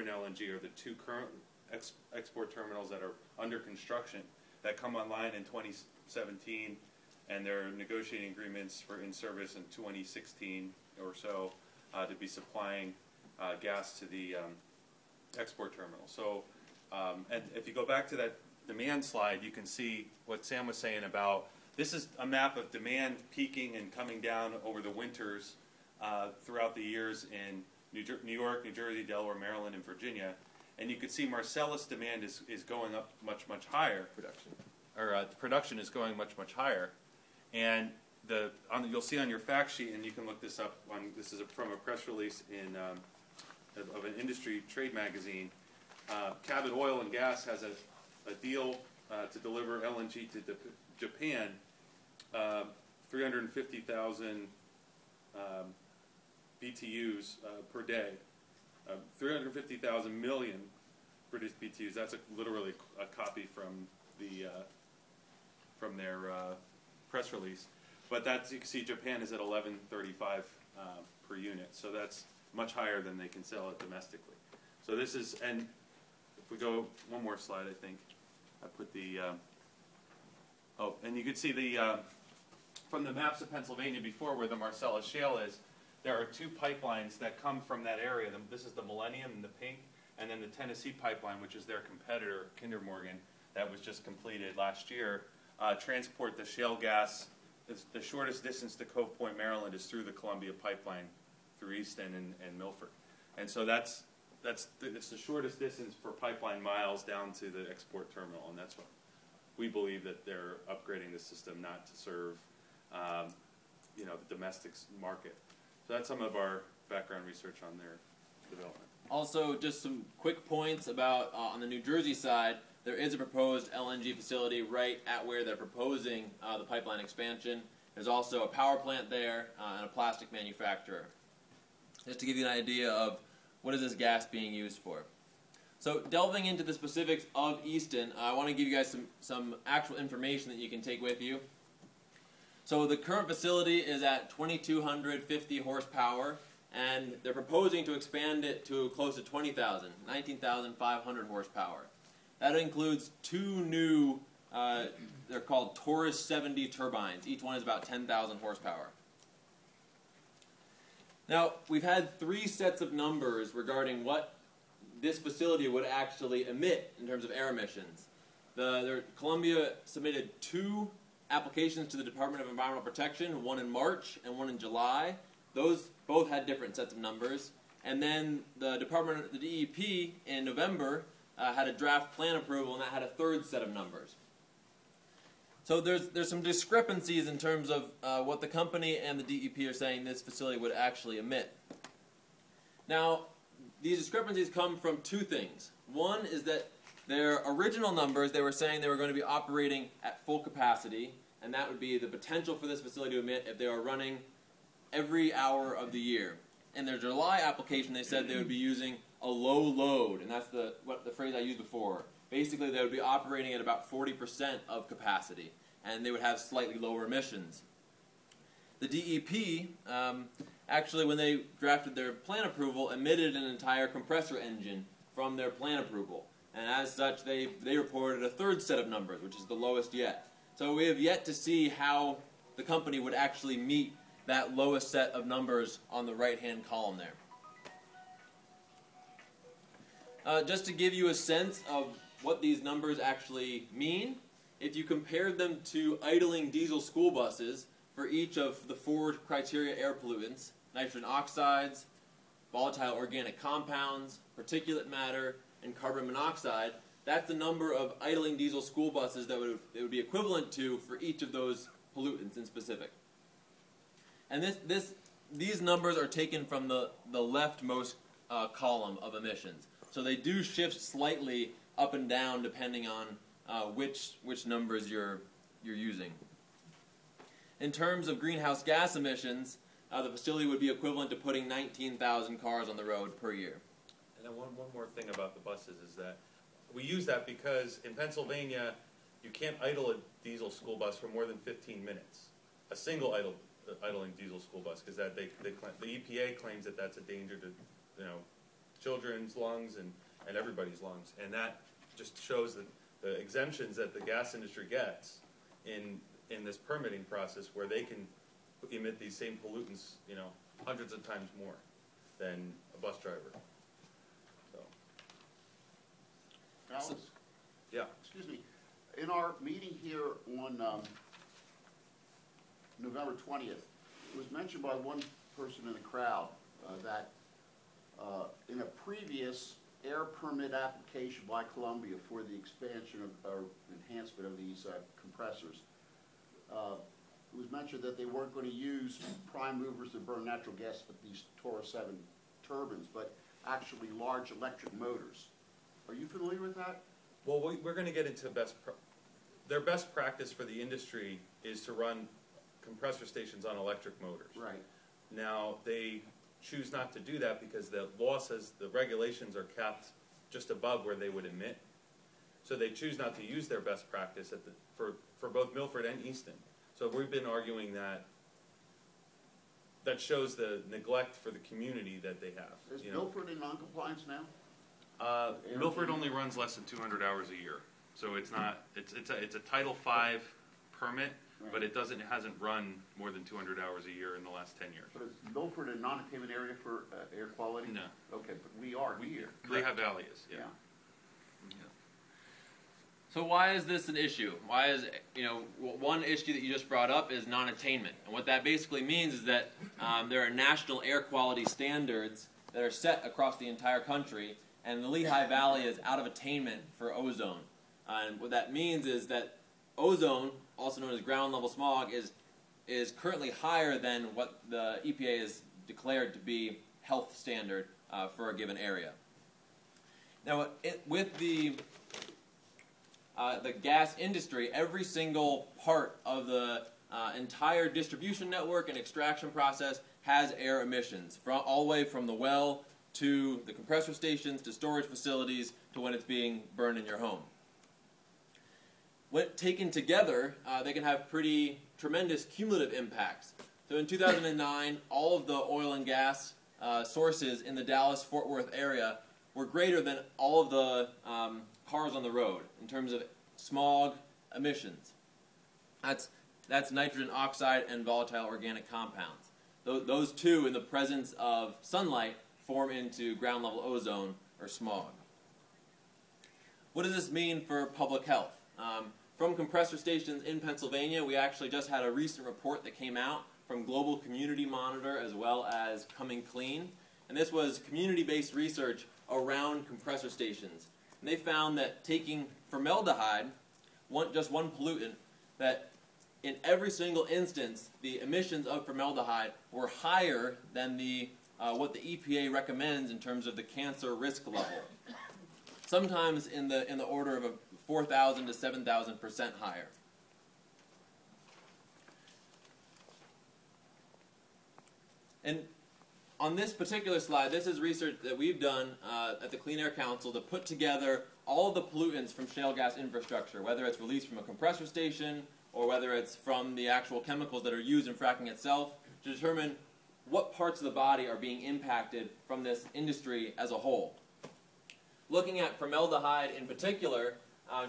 Eastern LNG are the two current export terminals that are under construction that come online in 2017, and they're negotiating agreements for in-service in 2016 or so to be supplying gas to the export terminal. So, and if you go back to that demand slide, you can see what Sam was saying about, this is a map of demand peaking and coming down over the winters throughout the years in New York, New Jersey, Delaware, Maryland, and Virginia. And you can see Marcellus demand is going up much higher. Production is going much higher. And you'll see on your fact sheet, and you can look this up, this is from a press release of an industry trade magazine. Cabot Oil and Gas has a deal to deliver LNG to Japan, 350,000 BTUs per day, 350,000 million British BTUs. That's literally a copy from their press release. But that's, you can see Japan is at 11.35 per unit, so that's much higher than they can sell it domestically. So this is, and if we go one more slide, I think I put the and you can see the from the maps of Pennsylvania before, where the Marcellus Shale is, there are two pipelines that come from that area. This is the Millennium in the pink, and then the Tennessee pipeline, which is their competitor, Kinder Morgan, that was just completed last year, transport the shale gas. The shortest distance to Cove Point, Maryland, is through the Columbia pipeline through Easton and Milford. And so it's the shortest distance for pipeline miles down to the export terminal, and that's what we believe, that they're upgrading the system not to serve the domestic market. So that's some of our background research on their development. Also, just some quick points about on the New Jersey side, there is a proposed LNG facility right at where they're proposing the pipeline expansion. There's also a power plant there and a plastic manufacturer. Just to give you an idea of what is this gas being used for. So delving into the specifics of Easton, I want to give you guys some actual information that you can take with you. So the current facility is at 2,250 horsepower, and they're proposing to expand it to close to 20,000, 19,500 horsepower. That includes two new, they're called Taurus 70 turbines. Each one is about 10,000 horsepower. Now, we've had three sets of numbers regarding what this facility would actually emit in terms of air emissions. Columbia submitted two applications to the Department of Environmental Protection, one in March and one in July. Those both had different sets of numbers. And then the DEP in November had a draft plan approval, and that had a third set of numbers. So there's some discrepancies in terms of what the company and the DEP are saying this facility would actually emit. Now, these discrepancies come from two things. One is that their original numbers, they were saying they were going to be operating at full capacity, and that would be the potential for this facility to emit if they were running every hour of the year. In their July application, they said they would be using a low load, and that's the phrase I used before. Basically, they would be operating at about 40% of capacity, and they would have slightly lower emissions. The DEP, actually, when they drafted their plan approval, emitted an entire compressor engine from their plan approval. And as such, they reported a third set of numbers, which is the lowest yet. So we have yet to see how the company would actually meet that lowest set of numbers on the right-hand column there. Just to give you a sense of what these numbers actually mean, if you compared them to idling diesel school buses for each of the four criteria air pollutants, nitrogen oxides, volatile organic compounds, particulate matter, and carbon monoxide, that's the number of idling diesel school buses that it would be equivalent to for each of those pollutants in specific. And these numbers are taken from the leftmost column of emissions. So they do shift slightly up and down depending on which numbers you're using. In terms of greenhouse gas emissions, the facility would be equivalent to putting 19,000 cars on the road per year. And then one more thing about the buses is that we use that because in Pennsylvania, you can't idle a diesel school bus for more than 15 minutes. A single idling diesel school bus, because the EPA claims that that's a danger to children's lungs and everybody's lungs. And that just shows that the exemptions that the gas industry gets in this permitting process, where they can emit these same pollutants, you know, hundreds of times more than a bus driver. So, Alex? yeah. Excuse me. In our meeting here on November 20th, it was mentioned by one person in the crowd that in a previous air permit application by Columbia for the expansion of, or enhancement of these compressors, it was mentioned that they weren't going to use prime movers that burn natural gas with these Taurus 7 turbines, but actually large electric motors. Are you familiar with that? Well, we're going to get into their best practice for the industry is to run compressor stations on electric motors. Right. Now, they choose not to do that because the law says the regulations are capped just above where they would emit. So they choose not to use their best practice for both Milford and Easton. So we've been arguing that shows the neglect for the community that they have. Is Milford in noncompliance now? Milford only runs less than 200 hours a year, so it's not. It's a Title V permit, right, but it hasn't run more than 200 hours a year in the last 10 years. But is Milford a non-attainment area for air quality? No. Okay, but we are here. Lehigh Valley is. Yeah. So why is this an issue? Why is, one issue that you just brought up is non-attainment. And what that basically means is that there are national air quality standards that are set across the entire country, and the Lehigh Valley is out of attainment for ozone. And what that means is that ozone, also known as ground level smog, is currently higher than what the EPA has declared to be health standard for a given area. Now, with the gas industry, every single part of the entire distribution network and extraction process has air emissions, all the way from the well to the compressor stations to storage facilities to when it's being burned in your home. When taken together, they can have pretty tremendous cumulative impacts. So in 2009, all of the oil and gas sources in the Dallas-Fort Worth area were greater than all of the cars on the road in terms of smog emissions. That's nitrogen oxide and volatile organic compounds. Those two, in the presence of sunlight, form into ground level ozone or smog. What does this mean for public health? From compressor stations in Pennsylvania, we actually just had a recent report that came out from Global Community Monitor as well as Coming Clean. And this was community-based research around compressor stations. And they found that taking formaldehyde, just one pollutant, that in every single instance, the emissions of formaldehyde were higher than what the EPA recommends in terms of the cancer risk level. Sometimes in the order of 4,000 to 7,000% higher. And on this particular slide, this is research that we've done at the Clean Air Council to put together all of the pollutants from shale gas infrastructure, whether it's released from a compressor station or whether it's from the actual chemicals that are used in fracking itself, to determine what parts of the body are being impacted from this industry as a whole. Looking at formaldehyde in particular,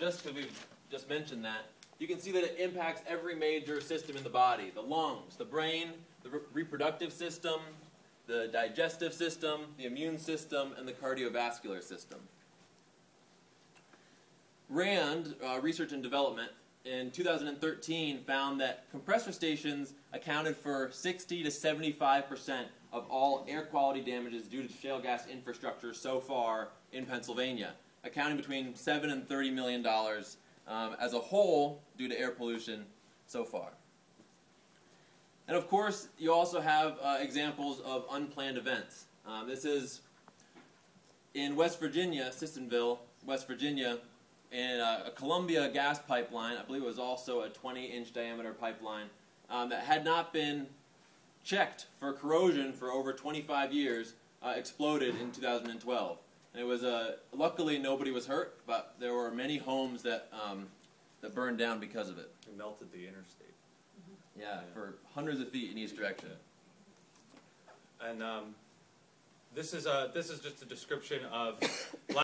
just because we've just mentioned that, you can see that it impacts every major system in the body: the lungs, the brain, the reproductive system, the digestive system, the immune system, and the cardiovascular system. RAND, Research and Development, in 2013 found that compressor stations accounted for 60 to 75% of all air quality damages due to shale gas infrastructure so far in Pennsylvania, accounting between $7 and $30 million as a whole due to air pollution so far. And of course, you also have examples of unplanned events. This is in West Virginia, Sissonville, West Virginia, in a Columbia gas pipeline. I believe it was also a 20-inch diameter pipeline that had not been checked for corrosion for over 25 years, exploded in 2012. And it was luckily nobody was hurt, but there were many homes that burned down because of it. It melted the interstate. Yeah, for hundreds of feet in each direction. And this is just a description of